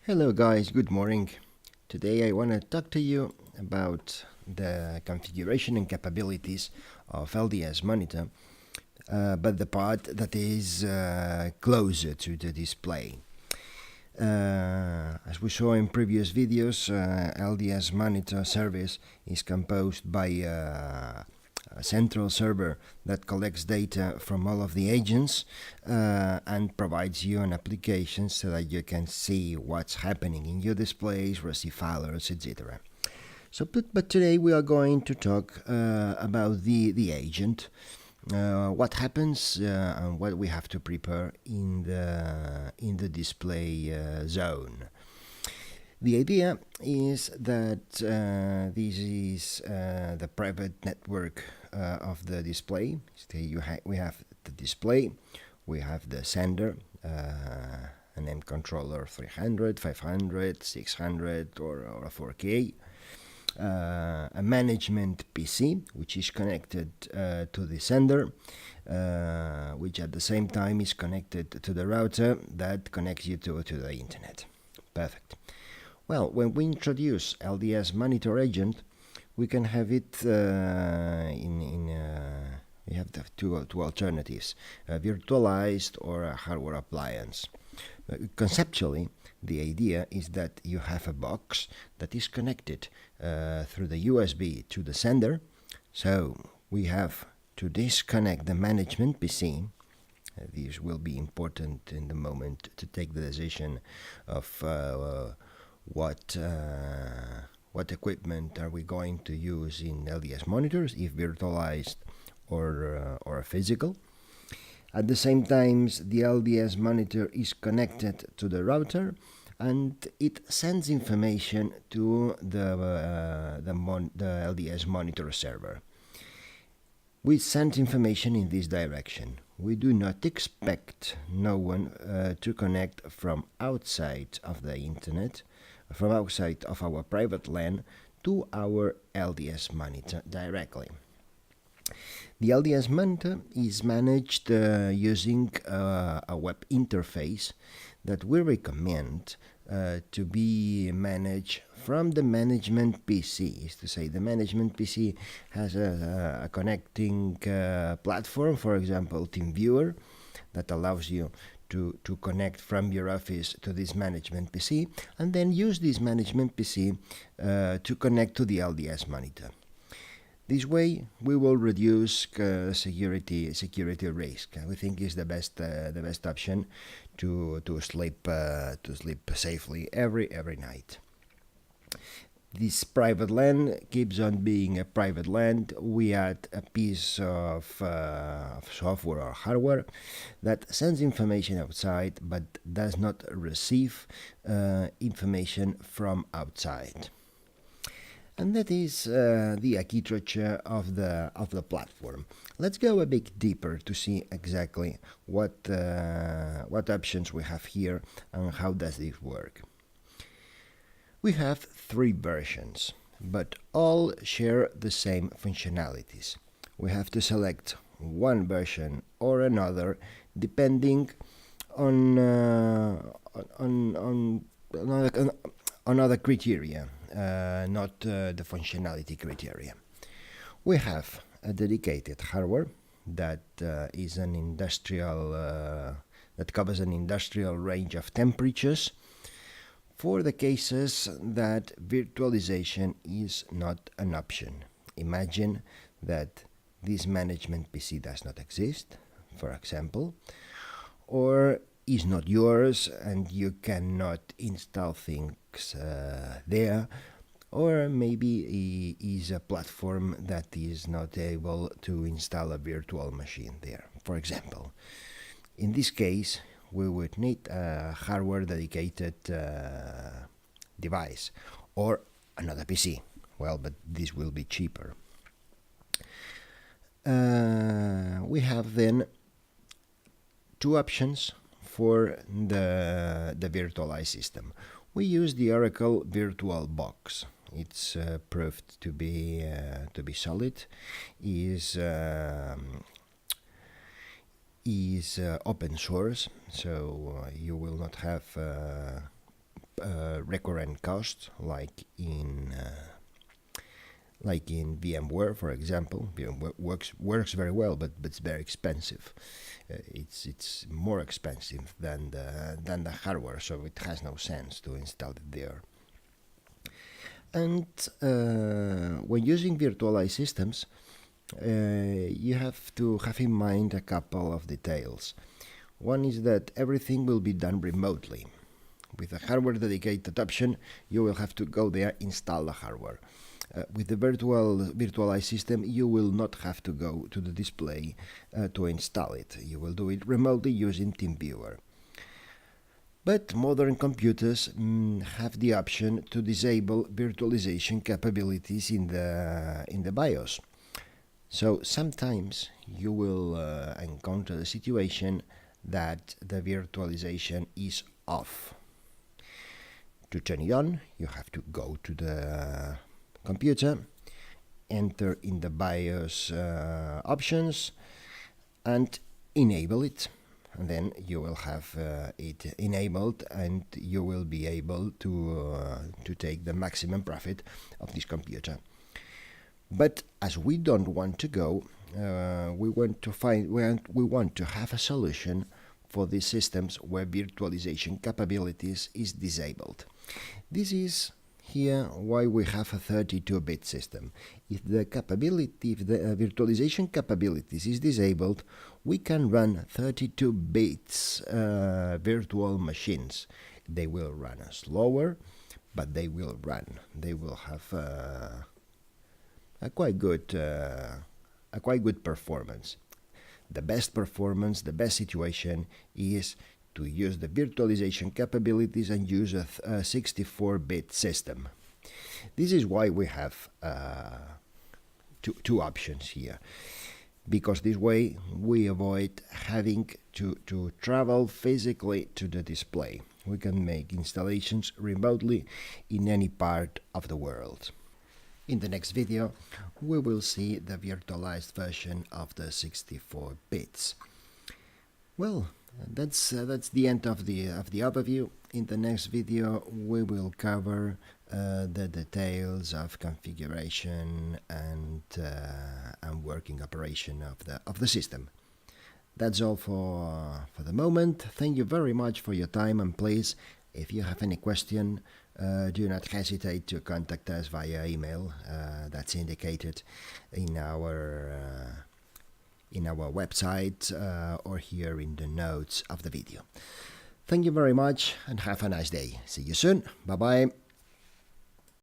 Hello guys, good morning. Today I want to talk to you about the configuration and capabilities of LDSmonitor, but the part that is closer to the display. As we saw in previous videos, LDSmonitor service is composed by a central server that collects data from all of the agents and provides you an application so that you can see what's happening in your displays, receive alerts, etc. But today we are going to talk about the agent, what happens and what we have to prepare in the display zone. The idea is that this is the private network of the display. So we have the display, we have the sender, an M controller 300, 500, 600 or a 4K, a management PC which is connected to the sender, which at the same time is connected to the router that connects you to the internet. Perfect. Well, when we introduce LDSmonitor agent, we can have it we have the two alternatives, a virtualized or a hardware appliance. Conceptually, the idea is that you have a box that is connected through the USB to the sender. So we have to disconnect the management PC. This will be important in the moment to take the decision of what equipment are we going to use in LDS monitors, if virtualized or physical. At the same time, the LDSmonitor is connected to the router and it sends information to the LDSmonitor server. We send information in this direction. We do not expect no one to connect from outside of the internet, from outside of our private LAN to our LDSmonitor directly. The LDSmonitor is managed using a web interface that we recommend to be managed from the management PC. Is to say, the management PC has a connecting platform, for example, TeamViewer, that allows you to connect from your office to this management PC and then use this management PC to connect to the LDSmonitor. This way, we will reduce security risk. We think is the best option to sleep safely every night. This private LAN keeps on being a private LAN. We add a piece of software or hardware that sends information outside but does not receive information from outside. And that is the architecture of the platform. Let's go a bit deeper to see exactly what options we have here and how does this work. We have three versions, but all share the same functionalities. We have to select one version or another depending on other criteria, not the functionality criteria. We have a dedicated hardware that is an industrial that covers an industrial range of temperatures for the cases that virtualization is not an option. Imagine that this management PC does not exist, for example, or is not yours and you cannot install things there, or maybe is a platform that is not able to install a virtual machine there, for example. In this case, we would need a hardware dedicated device or another PC. Well, but this will be cheaper. We have then two options for the virtualized system. We use the Oracle VirtualBox. It's proved to be solid. Is open source, so you will not have recurrent costs, like in VMware, for example. VMware works very well, but it's very expensive. It's more expensive than the hardware, so it has no sense to install it there. And when using virtualized systems, you have to have in mind a couple of details. One is that everything will be done remotely. With a hardware dedicated option, you will have to go there, install the hardware. With the virtualized system, you will not have to go to the display to install it. You will do it remotely using TeamViewer. But modern computers have the option to disable virtualization capabilities in the BIOS. So sometimes you will encounter the situation that the virtualization is off. To turn it on, you have to go to the computer, enter in the BIOS options, and enable it. And then you will have it enabled, and you will be able to take the maximum profit of this computer. But as we don't want to go, we want to have a solution for these systems where virtualization capabilities is disabled. This is here why we have a 32-bit system. If the virtualization capabilities is disabled, we can run 32 bits virtual machines. They will run slower, but they will run. They will have a quite good performance. The best performance, the best situation is to use the virtualization capabilities and use a 64-bit system. This is why we have two options here, because this way we avoid having to travel physically to the display. We can make installations remotely in any part of the world. In the next video, we will see the virtualized version of the 64 bits. Well, that's the end of the overview. In the next video, we will cover the details of configuration and working operation of the system. That's all for the moment. Thank you very much for your time, and please, if you have any question, do not hesitate to contact us via email. That's indicated in our website or here in the notes of the video. Thank you very much and have a nice day. See you soon. Bye-bye.